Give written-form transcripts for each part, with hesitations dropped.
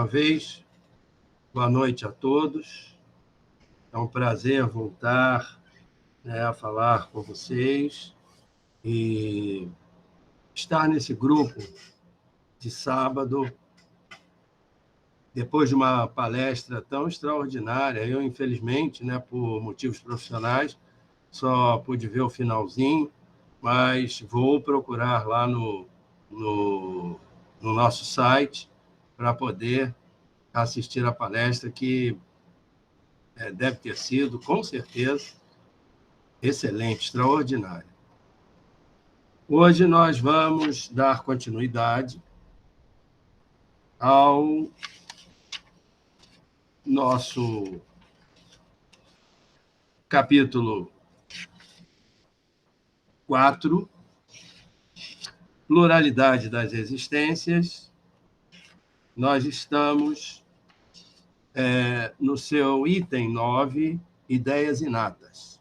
uma vez, boa noite a todos. É um prazer voltar, a falar com vocês e estar nesse grupo de sábado, depois de uma palestra tão extraordinária. Eu, infelizmente, por motivos profissionais, só pude ver o finalzinho, mas vou procurar lá no nosso site para poder assistir a palestra, que deve ter sido, com certeza, excelente, extraordinária. Hoje nós vamos dar continuidade ao nosso capítulo 4, Pluralidade das Existências. Nós estamos no seu item 9, Ideias Inatas.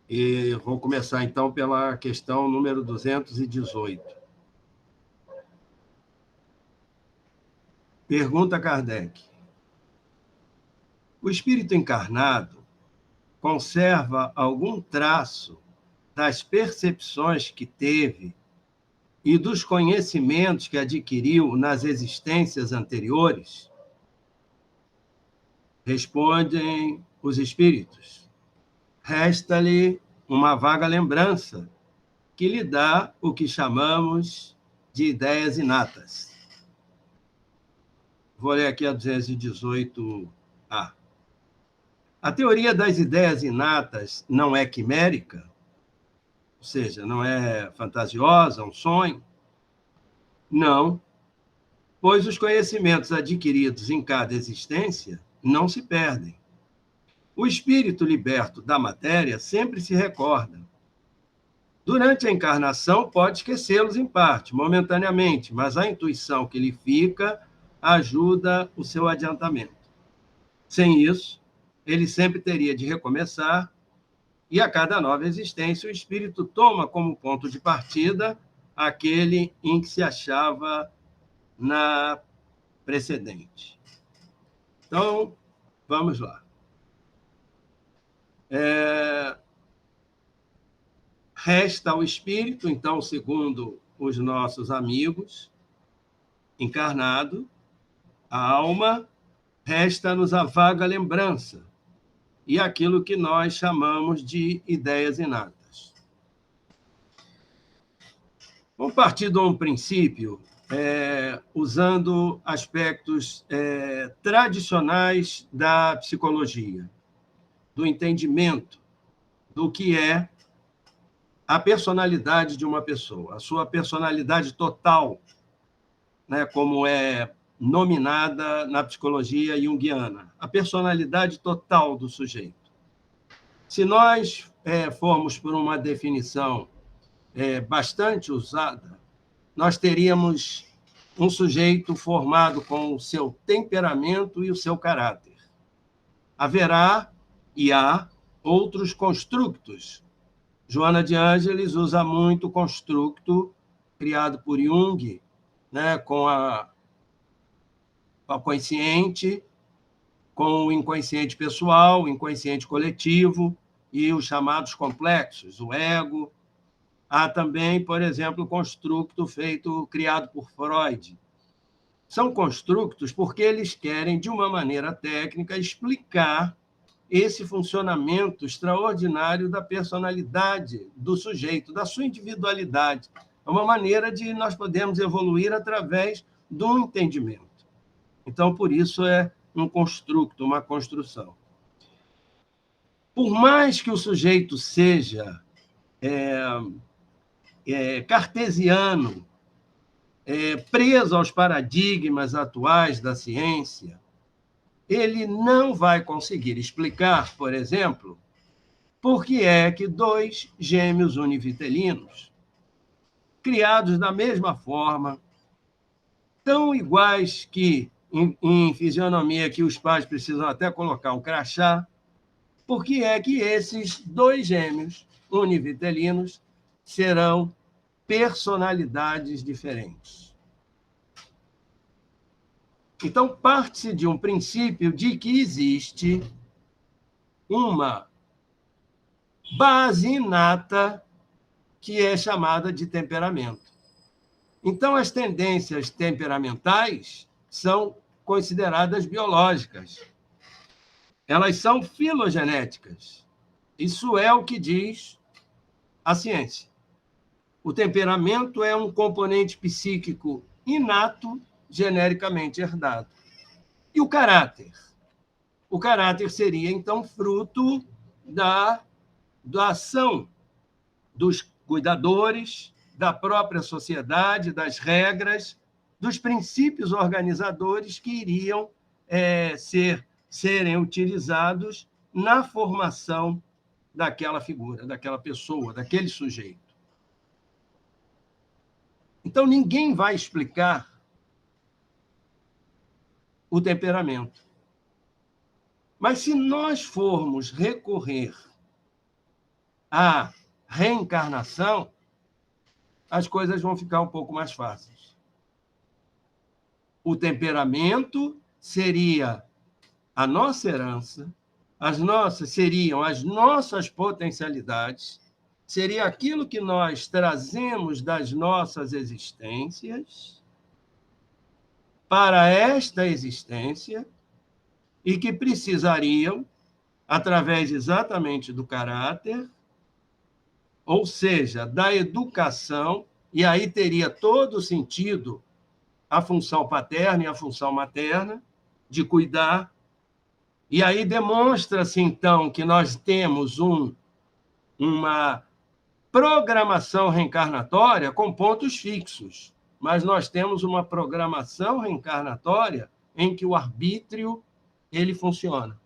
E vou começar, então, pela questão número 218. Pergunta Kardec: o espírito encarnado conserva algum traço das percepções que teve e dos conhecimentos que adquiriu nas existências anteriores? Respondem os espíritos: resta-lhe uma vaga lembrança, que lhe dá o que chamamos de ideias inatas. Vou ler aqui a 218A. A teoria das ideias inatas não é quimérica? Ou seja, não é fantasiosa, um sonho? Não, pois os conhecimentos adquiridos em cada existência não se perdem. O espírito liberto da matéria sempre se recorda. Durante a encarnação, pode esquecê-los em parte, momentaneamente, mas a intuição que lhe fica ajuda o seu adiantamento. Sem isso, ele sempre teria de recomeçar, e a cada nova existência o espírito toma como ponto de partida aquele em que se achava na precedente. Então, vamos lá. Resta ao espírito, então, segundo os nossos amigos, encarnado, a alma, resta-nos a vaga lembrança e aquilo que nós chamamos de ideias inatas. Vamos partir de um princípio, usando aspectos tradicionais da psicologia, do entendimento do que é a personalidade de uma pessoa, a sua personalidade total, como é nominada na psicologia junguiana, a personalidade total do sujeito. Se nós formos por uma definição bastante usada, nós teríamos um sujeito formado com o seu temperamento e o seu caráter. Haverá e há outros construtos. Joana de Ângeles usa muito o construto criado por Jung, com a consciente, com o inconsciente pessoal, o inconsciente coletivo e os chamados complexos, o ego. Há também, por exemplo, o construto criado por Freud. São construtos porque eles querem, de uma maneira técnica, explicar esse funcionamento extraordinário da personalidade do sujeito, da sua individualidade. É uma maneira de nós podermos evoluir através do entendimento. Então, por isso é um construto, uma construção. Por mais que o sujeito seja cartesiano, preso aos paradigmas atuais da ciência, ele não vai conseguir explicar, por exemplo, por que é que dois gêmeos univitelinos, criados da mesma forma, tão iguais que, em fisionomia, que os pais precisam até colocar um crachá, por que é que esses dois gêmeos univitelinos serão personalidades diferentes? Então, parte-se de um princípio de que existe uma base inata que é chamada de temperamento. Então, as tendências temperamentais são consideradas biológicas. Elas são filogenéticas. Isso é o que diz a ciência. O temperamento é um componente psíquico inato, genericamente herdado. E o caráter? O caráter seria, então, fruto da ação dos cuidadores, da própria sociedade, das regras, dos princípios organizadores que iriam serem utilizados na formação daquela figura, daquela pessoa, daquele sujeito. Então, ninguém vai explicar o temperamento. Mas se nós formos recorrer à reencarnação, as coisas vão ficar um pouco mais fáceis. O temperamento seria a nossa herança, seriam as nossas potencialidades, seria aquilo que nós trazemos das nossas existências para esta existência e que precisariam, através exatamente do caráter, ou seja, da educação, e aí teria todo o sentido a função paterna e a função materna, de cuidar. E aí demonstra-se, então, que nós temos uma programação reencarnatória com pontos fixos, mas nós temos uma programação reencarnatória em que o arbítrio ele funciona.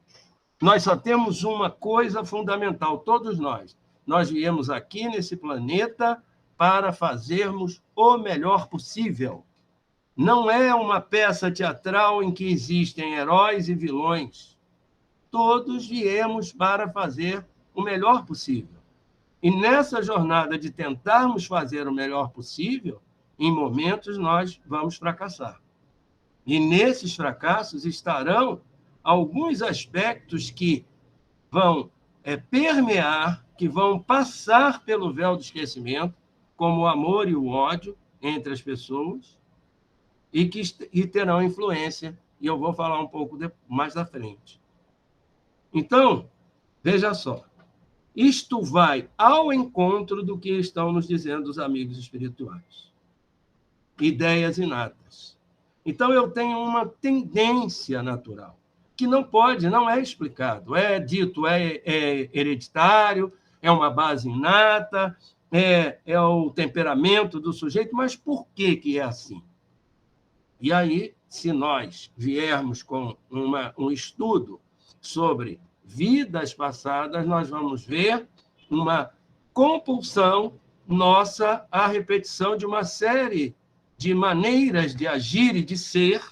Nós só temos uma coisa fundamental, todos nós. Nós viemos aqui nesse planeta para fazermos o melhor possível. Não é uma peça teatral em que existem heróis e vilões. Todos viemos para fazer o melhor possível. E nessa jornada de tentarmos fazer o melhor possível, em momentos nós vamos fracassar. E nesses fracassos estarão alguns aspectos que vão permear, que vão passar pelo véu do esquecimento, como o amor e o ódio entre as pessoas, e terão influência, e eu vou falar um pouco mais à frente. Então, veja só, isto vai ao encontro do que estão nos dizendo os amigos espirituais. Ideias inatas. Então, eu tenho uma tendência natural, que não é explicado. É dito, é hereditário, é uma base inata, é o temperamento do sujeito, mas por que é assim? E aí, se nós viermos com um estudo sobre vidas passadas, nós vamos ver uma compulsão nossa à repetição de uma série de maneiras de agir e de ser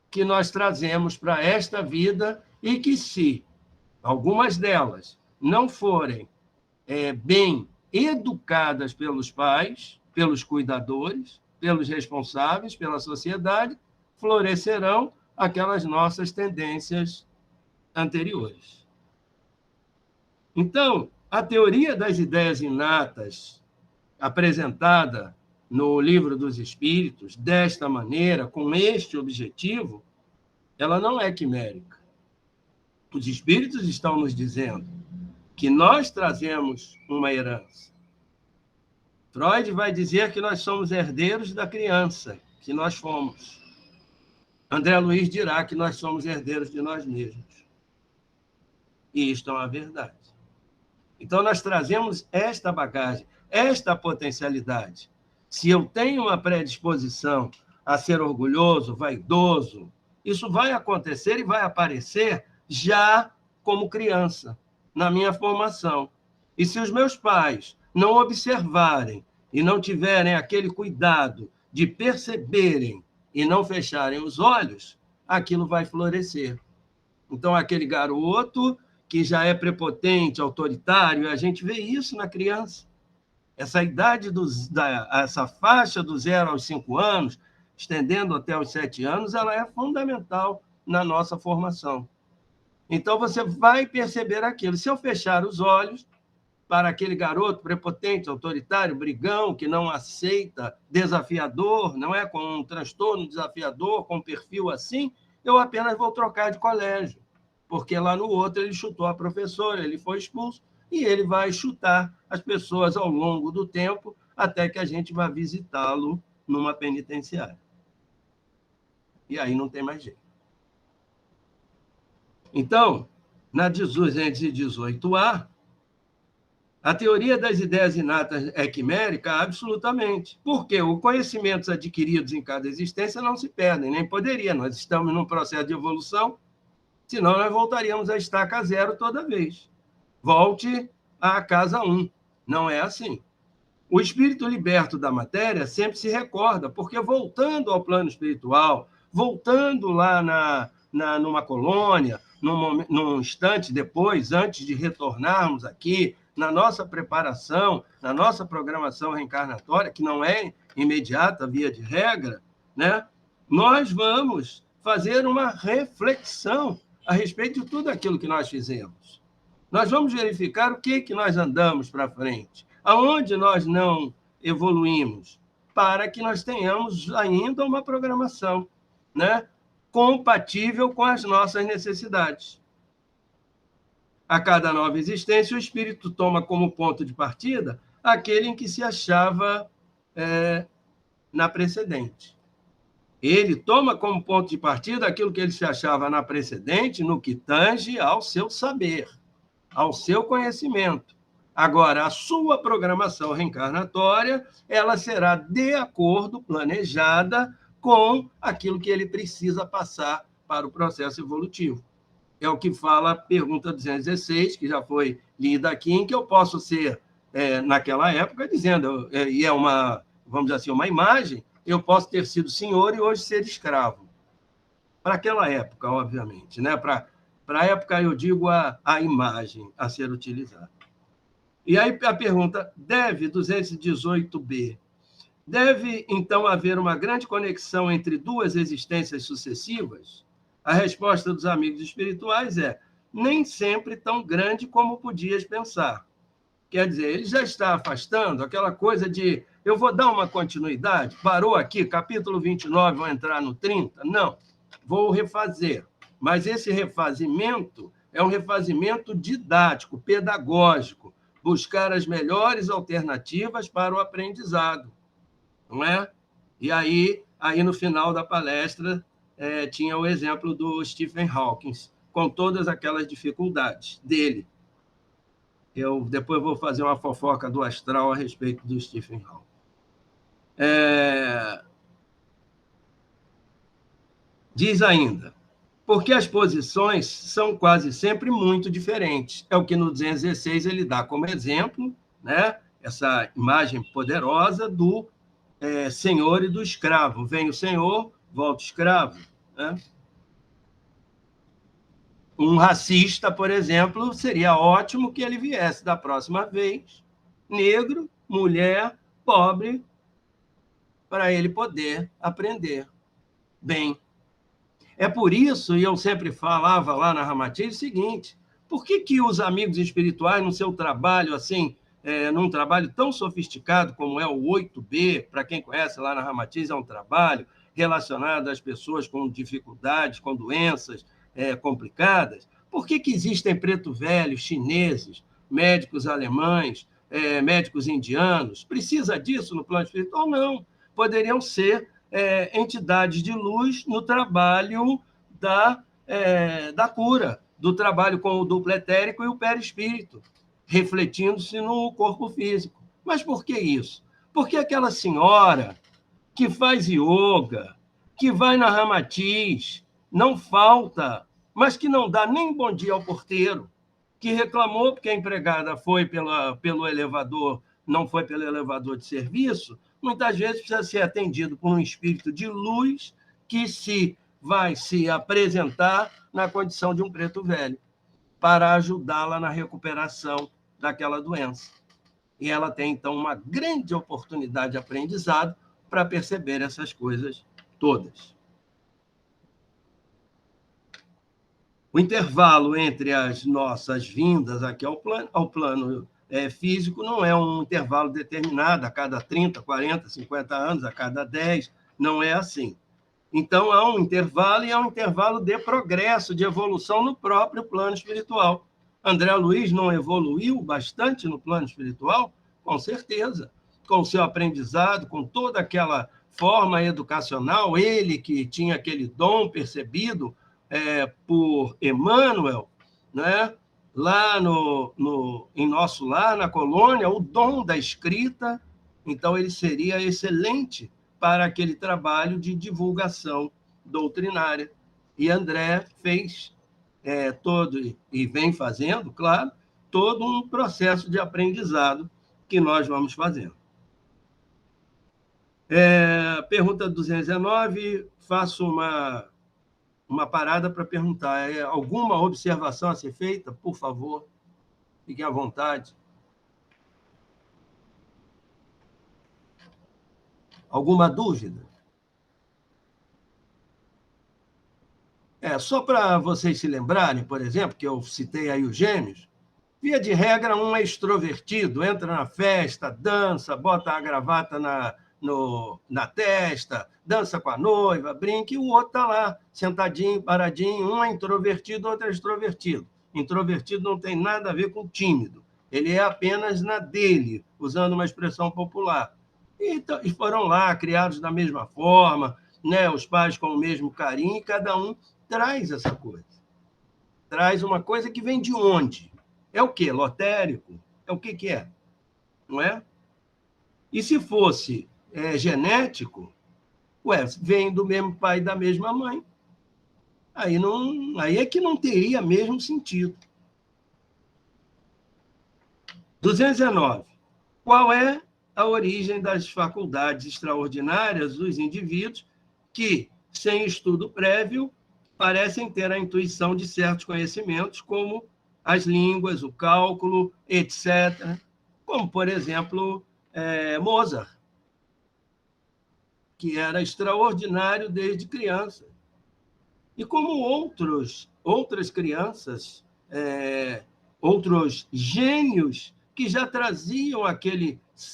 que nós trazemos para esta vida e que, se algumas delas não forem bem educadas pelos pais, pelos cuidadores, pelos responsáveis, pela sociedade, florescerão aquelas nossas tendências anteriores. Então, a teoria das ideias inatas, apresentada no Livro dos Espíritos, desta maneira, com este objetivo, ela não é quimérica. Os Espíritos estão nos dizendo que nós trazemos uma herança. Freud vai dizer que nós somos herdeiros da criança, que nós fomos. André Luiz dirá que nós somos herdeiros de nós mesmos. E isto é uma verdade. Então, nós trazemos esta bagagem, esta potencialidade. Se eu tenho uma predisposição a ser orgulhoso, vaidoso, isso vai acontecer e vai aparecer já como criança, na minha formação. E se os meus pais não observarem e não tiverem aquele cuidado de perceberem e não fecharem os olhos, aquilo vai florescer. Então, aquele garoto que já é prepotente, autoritário, a gente vê isso na criança. Essa idade, essa faixa dos 0 aos 5 anos, estendendo até os 7 anos, ela é fundamental na nossa formação. Então, você vai perceber aquilo. Se eu fechar os olhos para aquele garoto prepotente, autoritário, brigão, que não aceita, desafiador, não é? Com um transtorno desafiador, com um perfil assim, eu apenas vou trocar de colégio, porque lá no outro ele chutou a professora, ele foi expulso, e ele vai chutar as pessoas ao longo do tempo, até que a gente vá visitá-lo numa penitenciária. E aí não tem mais jeito. Então, na 218A, a teoria das ideias inatas é quimérica? Absolutamente. Porque os conhecimentos adquiridos em cada existência não se perdem, nem poderia. Nós estamos num processo de evolução, senão nós voltaríamos à estaca zero toda vez. Volte à casa 1. Não é assim. O espírito liberto da matéria sempre se recorda, porque voltando ao plano espiritual, voltando lá numa colônia, num instante depois, antes de retornarmos aqui, na nossa preparação, na nossa programação reencarnatória, que não é imediata, via de regra, né? Nós vamos fazer uma reflexão a respeito de tudo aquilo que nós fizemos. Nós vamos verificar o que nós andamos para frente, aonde nós não evoluímos, para que nós tenhamos ainda uma programação, né, compatível com as nossas necessidades. A cada nova existência, o espírito toma como ponto de partida aquele em que se achava na precedente. Ele toma como ponto de partida aquilo que ele se achava na precedente, no que tange ao seu saber, ao seu conhecimento. Agora, a sua programação reencarnatória, ela será de acordo, planejada, com aquilo que ele precisa passar para o processo evolutivo. É o que fala a pergunta 216, que já foi lida aqui, em que eu posso ser, naquela época, dizendo, e é uma, vamos dizer assim, uma imagem, eu posso ter sido senhor e hoje ser escravo. Para aquela época, obviamente, né? Para a época, eu digo a imagem a ser utilizada. E aí a pergunta, 218B, deve, então, haver uma grande conexão entre duas existências sucessivas? A resposta dos amigos espirituais é, nem sempre tão grande como podias pensar. Quer dizer, ele já está afastando aquela coisa de, eu vou dar uma continuidade, parou aqui, capítulo 29, vou entrar no 30? Não, vou refazer. Mas esse refazimento é um refazimento didático, pedagógico, buscar as melhores alternativas para o aprendizado, não é? E aí no final da palestra, tinha o exemplo do Stephen Hawking, com todas aquelas dificuldades dele. Eu depois vou fazer uma fofoca do astral a respeito do Stephen Hawking. Diz ainda, porque as posições são quase sempre muito diferentes. É o que no 216 ele dá como exemplo, né? Essa imagem poderosa do senhor e do escravo. Vem o senhor, volta o escravo, né? Um racista, por exemplo, seria ótimo que ele viesse da próxima vez, negro, mulher, pobre, para ele poder aprender bem. É por isso, e eu sempre falava lá na Ramatiz, o seguinte, por que os amigos espirituais, no seu trabalho, assim, num trabalho tão sofisticado como é o 8B, para quem conhece lá na Ramatiz, é um trabalho relacionado às pessoas com dificuldades, com doenças complicadas, por que existem preto velhos, chineses, médicos alemães, médicos indianos? Precisa disso no plano espiritual? Não. Poderiam ser entidades de luz no trabalho da cura, do trabalho com o duplo etérico e o perispírito, refletindo-se no corpo físico. Mas por que isso? Porque aquela senhora que faz yoga, que vai na Ramatiz, não falta, mas que não dá nem bom dia ao porteiro, que reclamou porque a empregada foi pelo elevador, não foi pelo elevador de serviço, muitas vezes precisa ser atendido por um espírito de luz que vai se apresentar na condição de um preto velho, para ajudá-la na recuperação daquela doença. E ela tem, então, uma grande oportunidade de aprendizado para perceber essas coisas todas. O intervalo entre as nossas vindas aqui ao plano físico não é um intervalo determinado, a cada 30, 40, 50 anos, a cada 10, não é assim. Então, há um intervalo, e é um intervalo de progresso, de evolução no próprio plano espiritual. André Luiz não evoluiu bastante no plano espiritual? Com certeza. Com o seu aprendizado, com toda aquela forma educacional, ele que tinha aquele dom percebido por Emmanuel, né? Lá em nosso lar, na colônia, o dom da escrita, então ele seria excelente para aquele trabalho de divulgação doutrinária. E André fez todo, e vem fazendo, claro, todo um processo de aprendizado que nós vamos fazendo. Pergunta 219, faço uma parada para perguntar. Alguma observação a ser feita? Por favor, fiquem à vontade. Alguma dúvida? Só para vocês se lembrarem, por exemplo, que eu citei aí os gêmeos, via de regra, um é extrovertido, entra na festa, dança, bota a gravata na testa, dança com a noiva, brinca, e o outro está lá, sentadinho, paradinho. Um é introvertido, outro é extrovertido. Introvertido não tem nada a ver com tímido. Ele é apenas na dele, usando uma expressão popular. E foram lá, criados da mesma forma, né? Os pais com o mesmo carinho, e cada um traz essa coisa. Traz uma coisa que vem de onde? É o quê? Lotérico? É o que é? Não é? E se fosse genético, vem do mesmo pai e da mesma mãe. Aí é que não teria mesmo sentido. 219. Qual é a origem das faculdades extraordinárias dos indivíduos que, sem estudo prévio, parecem ter a intuição de certos conhecimentos, como as línguas, o cálculo, etc., como, por exemplo, Mozart, que era extraordinário desde criança. E como outras crianças, outros gênios que já traziam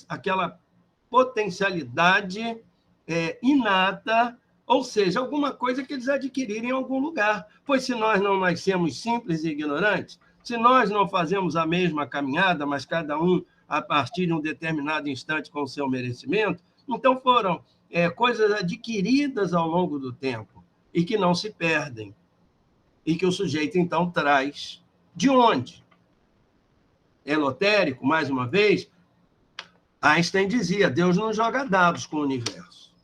aquela potencialidade inata, ou seja, alguma coisa que eles adquiriram em algum lugar. Pois se nós não nascemos simples e ignorantes, se nós não fazemos a mesma caminhada, mas cada um a partir de um determinado instante com o seu merecimento, então foram coisas adquiridas ao longo do tempo e que não se perdem, e que o sujeito, então, traz. De onde? Elotérico, mais uma vez, Einstein dizia, Deus não joga dados com o universo.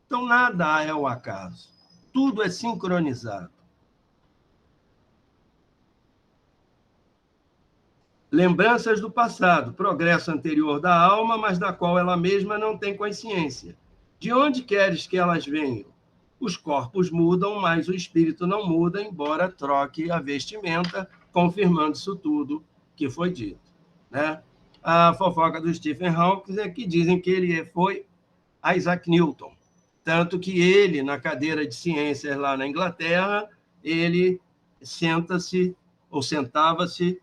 Então, nada é o acaso. Tudo é sincronizado. Lembranças do passado, progresso anterior da alma, mas da qual ela mesma não tem consciência. De onde queres que elas venham? Os corpos mudam, mas o espírito não muda, embora troque a vestimenta, confirmando isso tudo que foi dito. Né? A fofoca do Stephen Hawking é que dizem que ele foi Isaac Newton. Tanto que ele, na cadeira de ciências lá na Inglaterra, ele senta-se, ou sentava-se,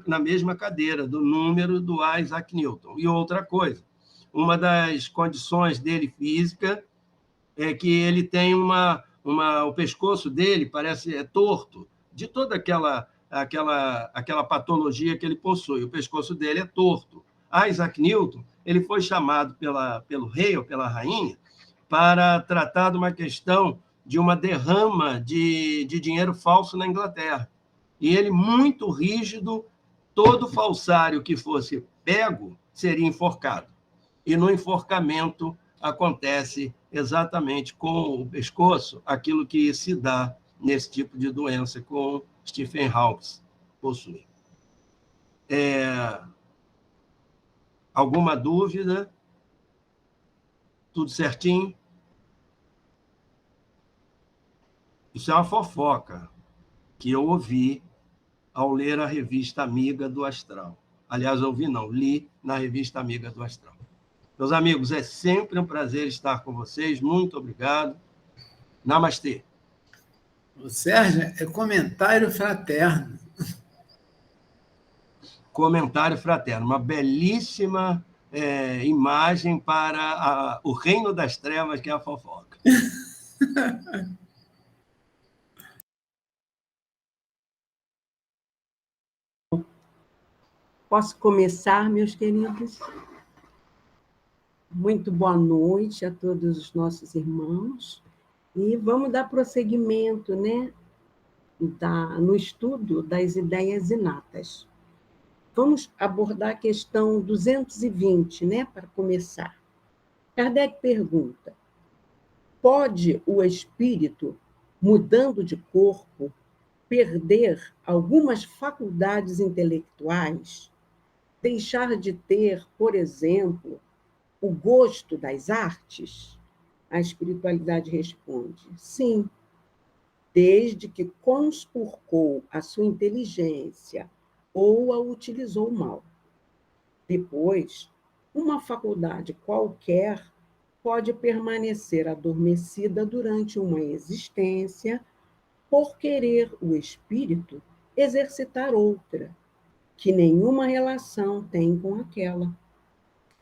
na mesma cadeira, do número do Isaac Newton. E outra coisa, uma das condições dele física é que ele tem o pescoço dele parece torto, de toda aquela patologia que ele possui. O pescoço dele é torto. Isaac Newton, ele foi chamado pelo rei ou pela rainha para tratar de uma questão de uma derrama de dinheiro falso na Inglaterra. E ele, muito rígido, todo falsário que fosse pego seria enforcado. E no enforcamento acontece exatamente com o pescoço aquilo que se dá nesse tipo de doença com Stephen Hawking possui. Alguma dúvida? Tudo certinho? Isso é uma fofoca que eu ouvi ao ler a revista Amiga do Astral. Aliás, ouvi não, li na revista Amiga do Astral. Meus amigos, é sempre um prazer estar com vocês. Muito obrigado. Namastê. O Sérgio, é comentário fraterno. Comentário fraterno. Uma belíssima imagem para o reino das trevas, que é a fofoca. Posso começar, meus queridos? Muito boa noite a todos os nossos irmãos. E vamos dar prosseguimento, né, no estudo das ideias inatas. Vamos abordar a questão 220, né, para começar. Kardec pergunta: pode o espírito, mudando de corpo, perder algumas faculdades intelectuais, deixar de ter, por exemplo, o gosto das artes? A espiritualidade responde: sim, desde que conspurcou a sua inteligência ou a utilizou mal. Depois, uma faculdade qualquer pode permanecer adormecida durante uma existência por querer o espírito exercitar outra, que nenhuma relação tem com aquela.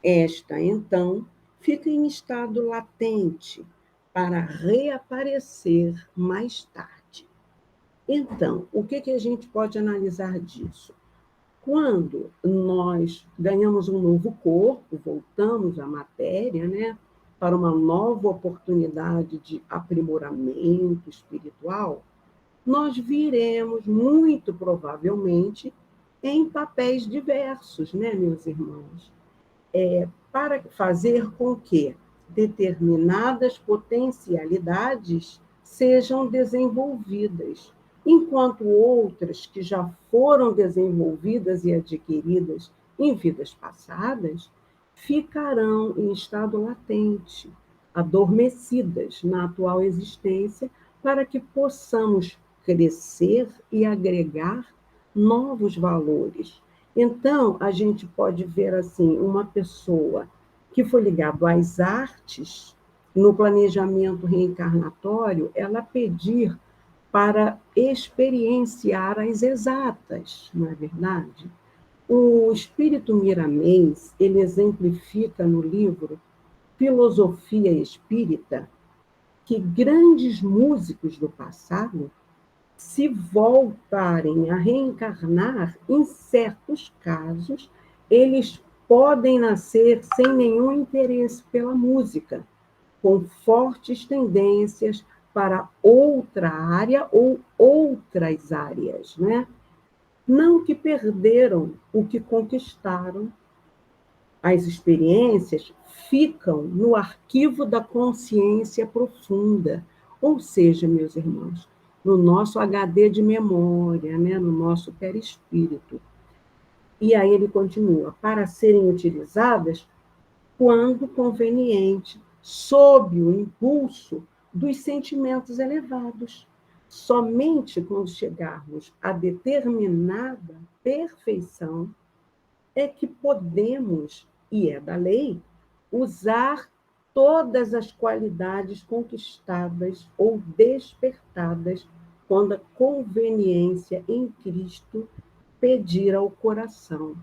Esta, então, fica em estado latente para reaparecer mais tarde. Então, o que a gente pode analisar disso? Quando nós ganhamos um novo corpo, voltamos à matéria, né, para uma nova oportunidade de aprimoramento espiritual, nós viremos, muito provavelmente, em papéis diversos, né, meus irmãos? Para fazer com que determinadas potencialidades sejam desenvolvidas, enquanto outras que já foram desenvolvidas e adquiridas em vidas passadas ficarão em estado latente, adormecidas na atual existência, para que possamos crescer e agregar novos valores. Então, a gente pode ver assim, uma pessoa que foi ligada às artes, no planejamento reencarnatório, ela pedir para experienciar as exatas, não é verdade? O espírito Miramês, ele exemplifica no livro Filosofia Espírita que grandes músicos do passado, se voltarem a reencarnar, em certos casos, eles podem nascer sem nenhum interesse pela música, com fortes tendências para outra área ou outras áreas, né? Não que perderam o que conquistaram. As experiências ficam no arquivo da consciência profunda, ou seja, meus irmãos, no nosso HD de memória, né? No nosso perispírito. E aí ele continua: para serem utilizadas quando conveniente, sob o impulso dos sentimentos elevados. Somente quando chegarmos a determinada perfeição é que podemos, e é da lei, usar todas as qualidades conquistadas ou despertadas quando a conveniência em Cristo pedir ao coração.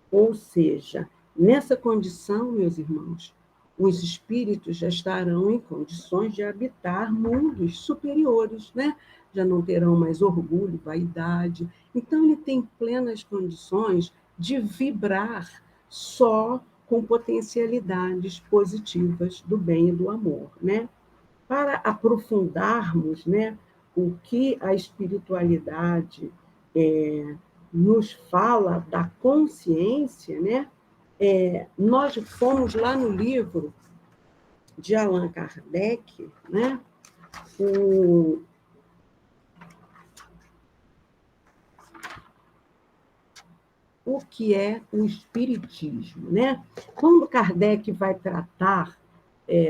Ou seja, nessa condição, meus irmãos, os espíritos já estarão em condições de habitar mundos superiores, né? Já não terão mais orgulho, vaidade. Então, ele tem plenas condições de vibrar só com potencialidades positivas do bem e do amor, né? Para aprofundarmos, né, o que a espiritualidade nos fala da consciência, né? Nós fomos lá no livro de Allan Kardec, né? O que é o espiritismo, né? Quando Kardec vai tratar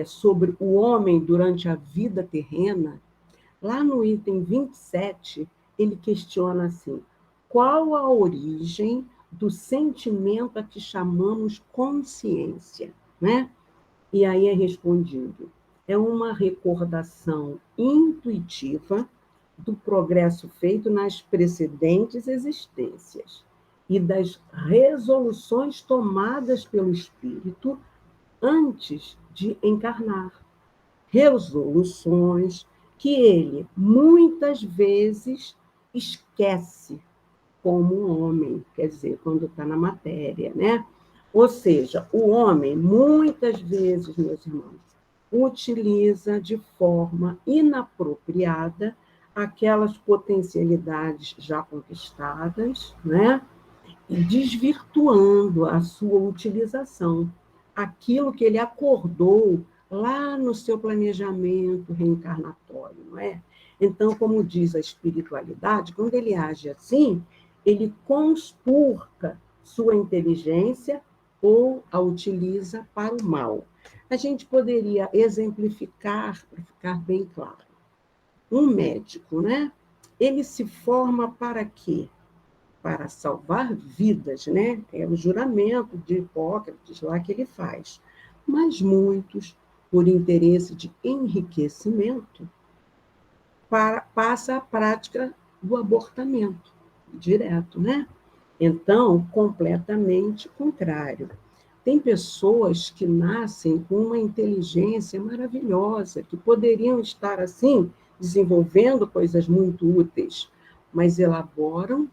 sobre o homem durante a vida terrena, lá no item 27, ele questiona assim: qual a origem do sentimento a que chamamos consciência, né? E aí é respondido: é uma recordação intuitiva do progresso feito nas precedentes existências e das resoluções tomadas pelo espírito antes de encarnar. Resoluções que ele muitas vezes esquece como um homem, quer dizer, quando está na matéria, né? Ou seja, o homem, muitas vezes, meus irmãos, utiliza de forma inapropriada aquelas potencialidades já conquistadas, né? E desvirtuando a sua utilização, aquilo que ele acordou lá no seu planejamento reencarnatório, não é? Então, como diz a espiritualidade, quando ele age assim, ele conspurca sua inteligência ou a utiliza para o mal. A gente poderia exemplificar, para ficar bem claro. Um médico, né? Ele se forma para quê? Para salvar vidas, né? É o juramento de Hipócrates lá que ele faz. Mas muitos, por interesse de enriquecimento, passa a prática do abortamento direto, né? Então, completamente contrário. Tem pessoas que nascem com uma inteligência maravilhosa, que poderiam estar, assim, desenvolvendo coisas muito úteis, mas elaboram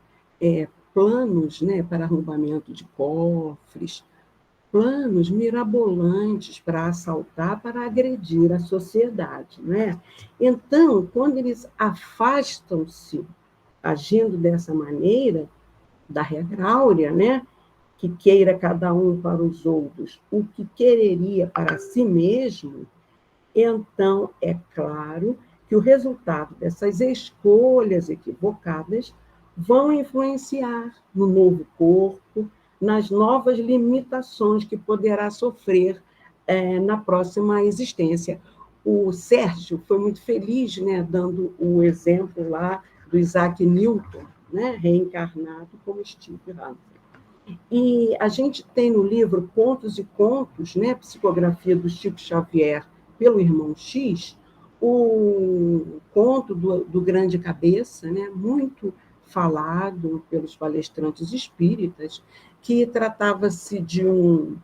planos, né, para arrombamento de cofres, planos mirabolantes para assaltar, para agredir a sociedade, né? Então, quando eles afastam-se, agindo dessa maneira, da regra áurea, né? Que queira cada um para os outros o que quereria para si mesmo, então é claro que o resultado dessas escolhas equivocadas vão influenciar no novo corpo, nas novas limitações que poderá sofrer na próxima existência. O Sérgio foi muito feliz, né, dando o exemplo lá do Isaac Newton, né, reencarnado como Steve Hunter. E a gente tem no livro Contos e Contos, né, psicografia do Chico Xavier pelo Irmão X, o conto do Grande Cabeça, né, muito falado pelos palestrantes espíritas, que tratava-se de um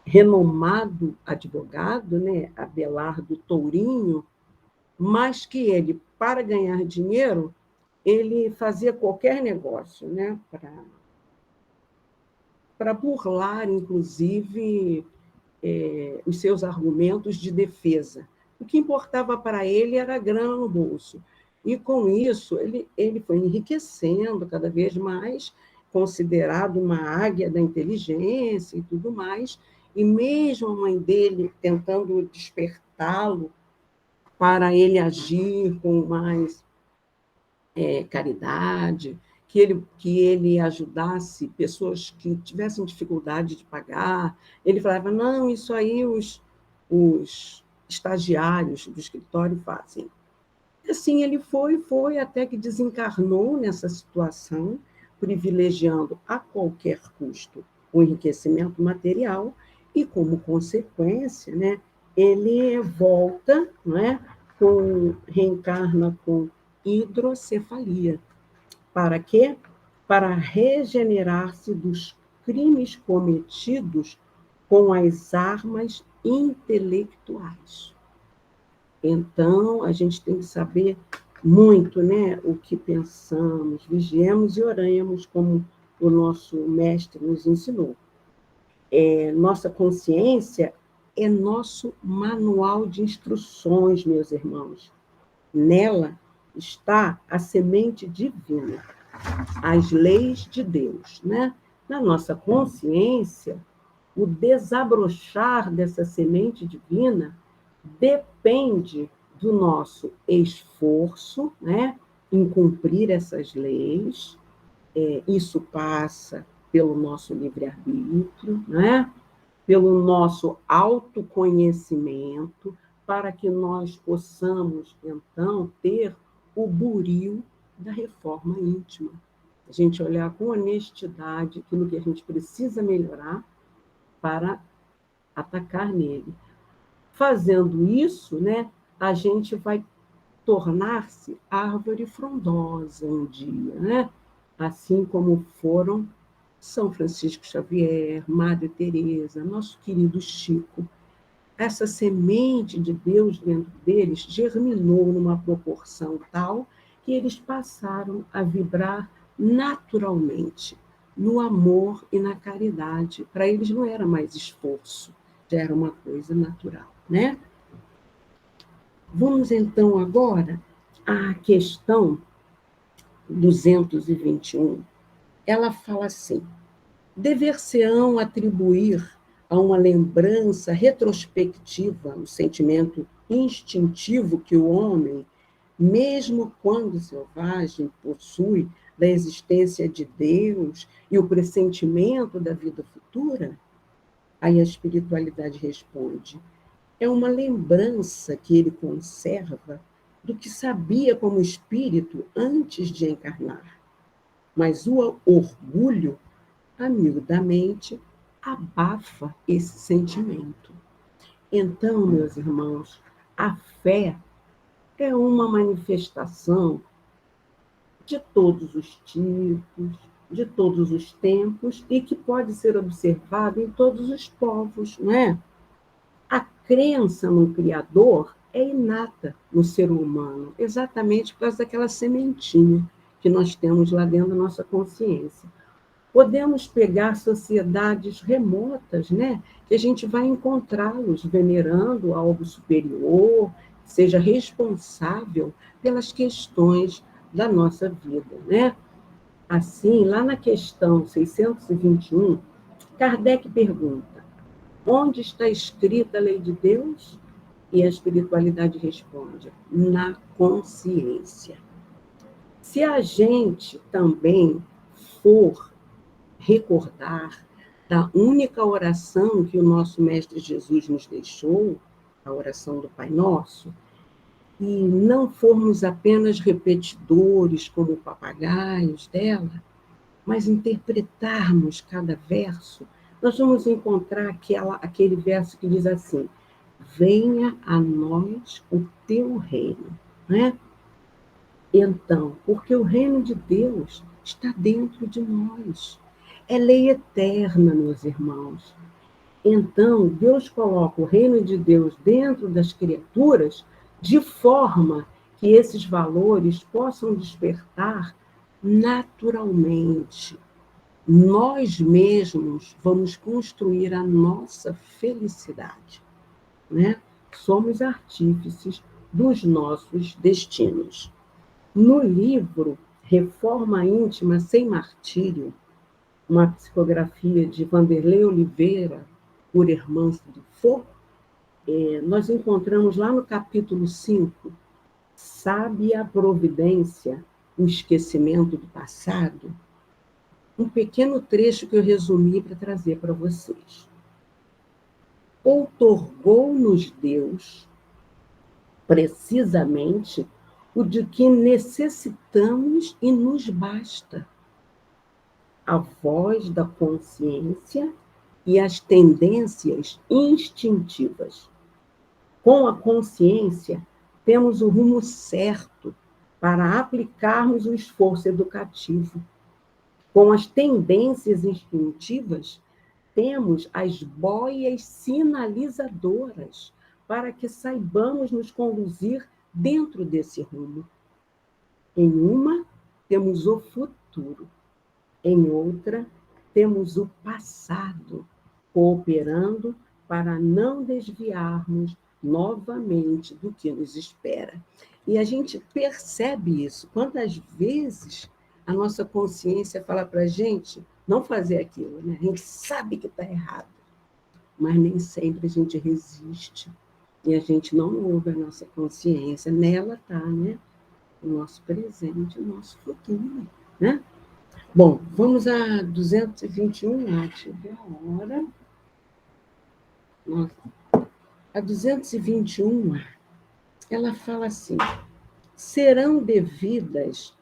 renomado advogado, né, Abelardo Tourinho, mas que ele, para ganhar dinheiro, ele fazia qualquer negócio, né, para burlar, inclusive, os seus argumentos de defesa. O que importava para ele era a grana no bolso. E, com isso, ele foi enriquecendo cada vez mais, considerado uma águia da inteligência e tudo mais, e mesmo a mãe dele tentando despertá-lo para ele agir com mais caridade, que ele ajudasse pessoas que tivessem dificuldade de pagar. Ele falava, não, isso aí os estagiários do escritório fazem. E assim ele foi, até que desencarnou nessa situação, privilegiando a qualquer custo o enriquecimento material, e, como consequência, né, ele volta, não é, reencarna com hidrocefalia. Para quê? Para regenerar-se dos crimes cometidos com as armas intelectuais. Então, a gente tem que saber muito, né, o que pensamos, vigiemos e oremos, como o nosso mestre nos ensinou. Nossa consciência é nosso manual de instruções, meus irmãos. Nela está a semente divina, as leis de Deus, né? Na nossa consciência, o desabrochar dessa semente divina depende do nosso esforço, né, em cumprir essas leis. Isso passa pelo nosso livre-arbítrio, né, pelo nosso autoconhecimento, para que nós possamos, então, ter o buril da reforma íntima. A gente olhar com honestidade aquilo que a gente precisa melhorar para atacar nele. Fazendo isso, né, a gente vai tornar-se árvore frondosa um dia, né? Assim como foram São Francisco Xavier, Madre Teresa, nosso querido Chico. Essa semente de Deus dentro deles germinou numa proporção tal que eles passaram a vibrar naturalmente no amor e na caridade. Para eles não era mais esforço, já era uma coisa natural, né? Vamos então agora à questão 221. Ela fala assim: dever-se-ão atribuir a uma lembrança retrospectiva o sentimento instintivo que o homem, mesmo quando selvagem, possui da existência de Deus e o pressentimento da vida futura? Aí a espiritualidade responde: é uma lembrança que ele conserva do que sabia como espírito antes de encarnar. Mas o orgulho, amigamente, abafa esse sentimento. Então, meus irmãos, a fé é uma manifestação de todos os tipos, de todos os tempos e que pode ser observada em todos os povos, não é? A crença no Criador é inata no ser humano, exatamente por causa daquela sementinha que nós temos lá dentro da nossa consciência. Podemos pegar sociedades remotas, né, que a gente vai encontrá-los venerando algo superior, que seja responsável pelas questões da nossa vida, né? Assim, lá na questão 621, Kardec pergunta: onde está escrita a lei de Deus? E a espiritualidade responde: na consciência. Se a gente também for recordar da única oração que o nosso Mestre Jesus nos deixou, a oração do Pai Nosso, e não formos apenas repetidores como papagaios dela, mas interpretarmos cada verso, nós vamos encontrar aquele verso que diz assim: venha a nós o teu reino, né? Então, porque o reino de Deus está dentro de nós. É lei eterna, meus irmãos. Então, Deus coloca o reino de Deus dentro das criaturas de forma que esses valores possam despertar naturalmente. Nós mesmos vamos construir a nossa felicidade, né? Somos artífices dos nossos destinos. No livro Reforma Íntima Sem Martírio, uma psicografia de Vanderlei Oliveira, por Hermance Dufour, nós encontramos lá no capítulo 5, sabe a providência, o esquecimento do passado, um pequeno trecho que eu resumi para trazer para vocês. Outorgou-nos Deus, precisamente, o de que necessitamos e nos basta. A voz da consciência e as tendências instintivas. Com a consciência, temos o rumo certo para aplicarmos o esforço educativo. Com as tendências instintivas, temos as boias sinalizadoras para que saibamos nos conduzir dentro desse rumo. Em uma, temos o futuro. Em outra, temos o passado, cooperando para não desviarmos novamente do que nos espera. E a gente percebe isso. Quantas vezes a nossa consciência fala para a gente não fazer aquilo, né? A gente sabe que está errado, mas nem sempre a gente resiste. E a gente não ouve a nossa consciência. Nela está, né? O nosso presente, o nosso futuro, né? Bom, vamos a 221, deixa eu ver a hora. Nossa. A 221, ela fala assim: serão devidas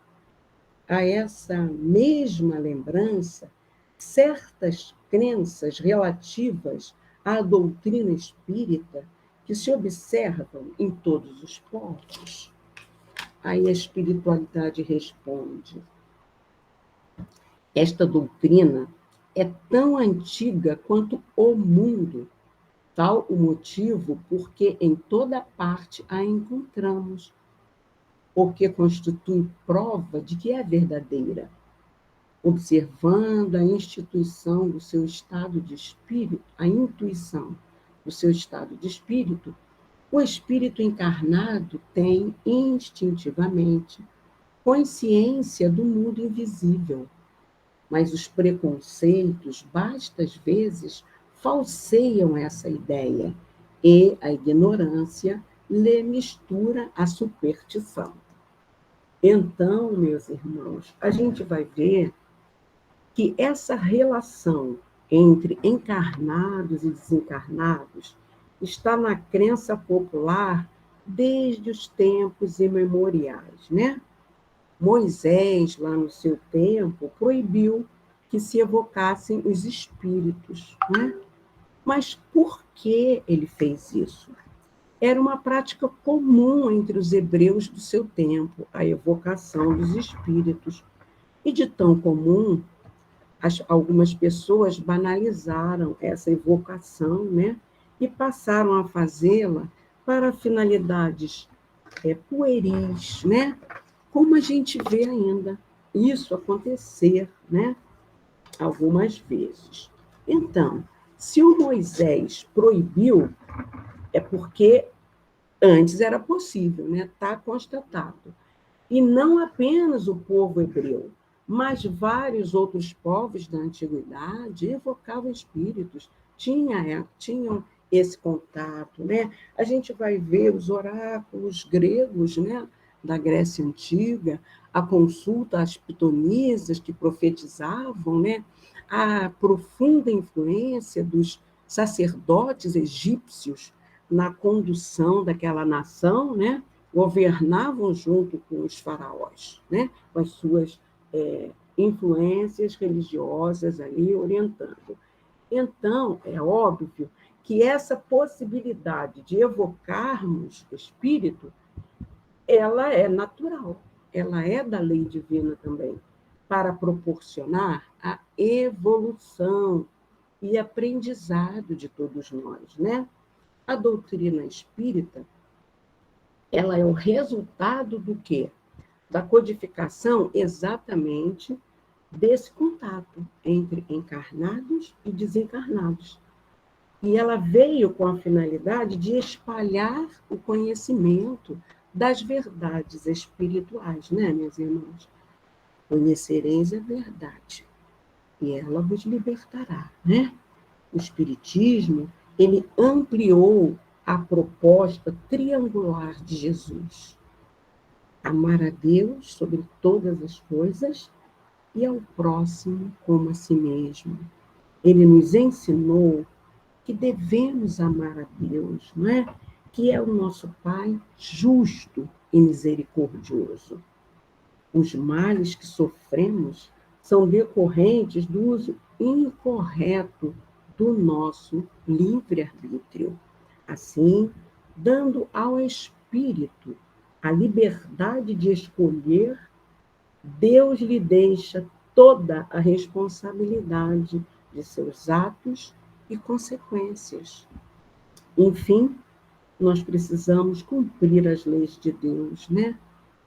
a essa mesma lembrança certas crenças relativas à doutrina espírita que que se observam em todos os povos. Aí a espiritualidade responde: esta doutrina é tão antiga quanto o mundo, tal o motivo porque em toda parte a encontramos, porque constitui prova de que é verdadeira. Observando a instituição do seu estado de espírito, a intuição do seu estado de espírito, o espírito encarnado tem instintivamente consciência do mundo invisível, mas os preconceitos, bastas vezes, falseiam essa ideia e a ignorância lhe mistura a superstição. Então, meus irmãos, a gente vai ver que essa relação entre encarnados e desencarnados está na crença popular desde os tempos imemoriais, né? Moisés, lá no seu tempo, proibiu que se evocassem os espíritos, né? Mas por que ele fez isso? Era uma prática comum entre os hebreus do seu tempo, a evocação dos espíritos. E de tão comum, algumas pessoas banalizaram essa evocação, né? E passaram a fazê-la para finalidades pueris, né? Como a gente vê ainda isso acontecer, né? Algumas vezes. Então, se o Moisés proibiu, é porque antes era possível, né? Está constatado. E não apenas o povo hebreu, mas vários outros povos da antiguidade evocavam espíritos, tinham esse contato, né? A gente vai ver os oráculos gregos, né? Da Grécia Antiga, a consulta às pitonisas que profetizavam, né? A profunda influência dos sacerdotes egípcios na condução daquela nação, né? Governavam junto com os faraós, né? Com as suas influências religiosas ali orientando. Então, é óbvio que essa possibilidade de evocarmos o espírito, ela é natural, ela é da lei divina também, para proporcionar a evolução e aprendizado de todos nós, né? A doutrina espírita, ela é o resultado do quê? Da codificação exatamente desse contato entre encarnados e desencarnados. E ela veio com a finalidade de espalhar o conhecimento das verdades espirituais, né, meus irmãos? Conhecereis a verdade, e ela vos libertará, né? O Espiritismo, ele ampliou a proposta triangular de Jesus: amar a Deus sobre todas as coisas e ao próximo como a si mesmo. Ele nos ensinou que devemos amar a Deus, não é? Que é o nosso Pai justo e misericordioso. Os males que sofremos são decorrentes do uso incorreto do nosso livre-arbítrio. Assim, dando ao espírito a liberdade de escolher, Deus lhe deixa toda a responsabilidade de seus atos e consequências. Enfim, nós precisamos cumprir as leis de Deus, né?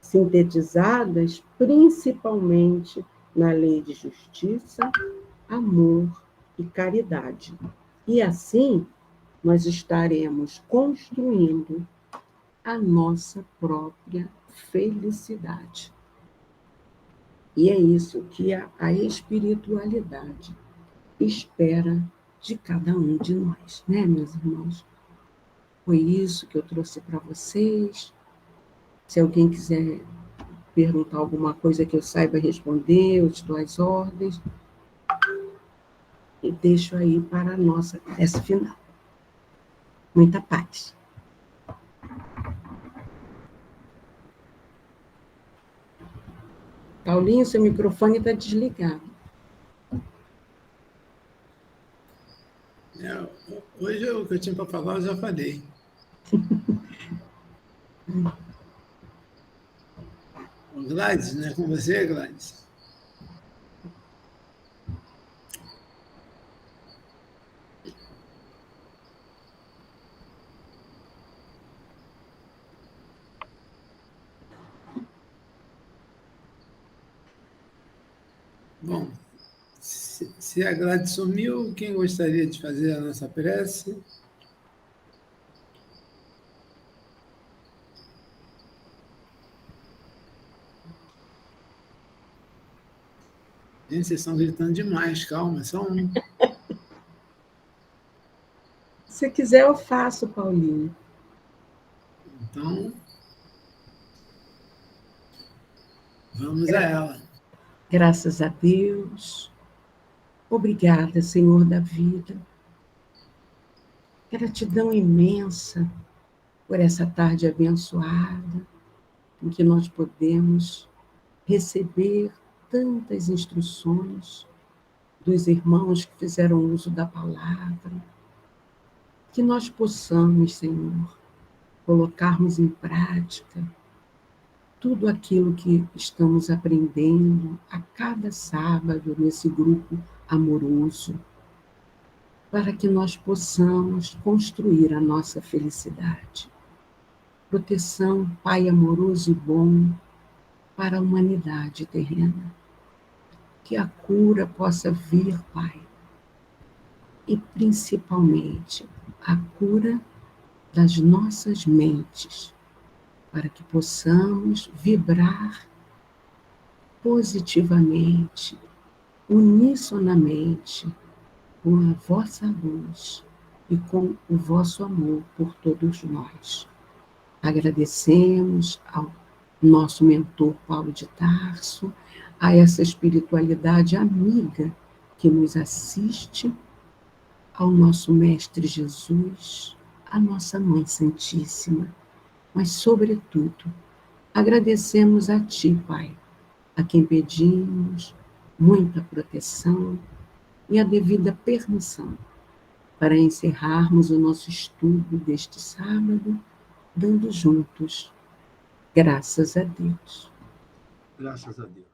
Sintetizadas principalmente na lei de justiça, amor e caridade. E assim, nós estaremos construindo a nossa própria felicidade. E é isso que a espiritualidade espera de cada um de nós, né, meus irmãos? Foi isso que eu trouxe para vocês. Se alguém quiser perguntar alguma coisa que eu saiba responder, eu estou às ordens. E deixo aí para a nossa prece final. Muita paz. Paulinho, seu microfone está desligado. Hoje o que eu tinha para falar, eu já falei. Gladys, não é com você, Gladys? Bom, se a Gladys sumiu, quem gostaria de fazer a nossa prece? Gente, vocês estão gritando demais, calma, só um. Se quiser, eu faço, Paulinho. Então, vamos a ela. Graças a Deus. Obrigada, Senhor da vida. Gratidão imensa por essa tarde abençoada, em que nós podemos receber tantas instruções dos irmãos que fizeram uso da palavra, que nós possamos, Senhor, colocarmos em prática tudo aquilo que estamos aprendendo a cada sábado nesse grupo amoroso, para que nós possamos construir a nossa felicidade. Proteção, Pai amoroso e bom, para a humanidade terrena. Que a cura possa vir, Pai. E principalmente a cura das nossas mentes, para que possamos vibrar positivamente, unissonamente, com a vossa luz e com o vosso amor por todos nós. Agradecemos ao nosso mentor Paulo de Tarso, a essa espiritualidade amiga que nos assiste, ao nosso Mestre Jesus, à nossa Mãe Santíssima, mas, sobretudo, agradecemos a Ti, Pai, a quem pedimos muita proteção e a devida permissão para encerrarmos o nosso estudo deste sábado, dando juntos graças a Deus. Graças a Deus.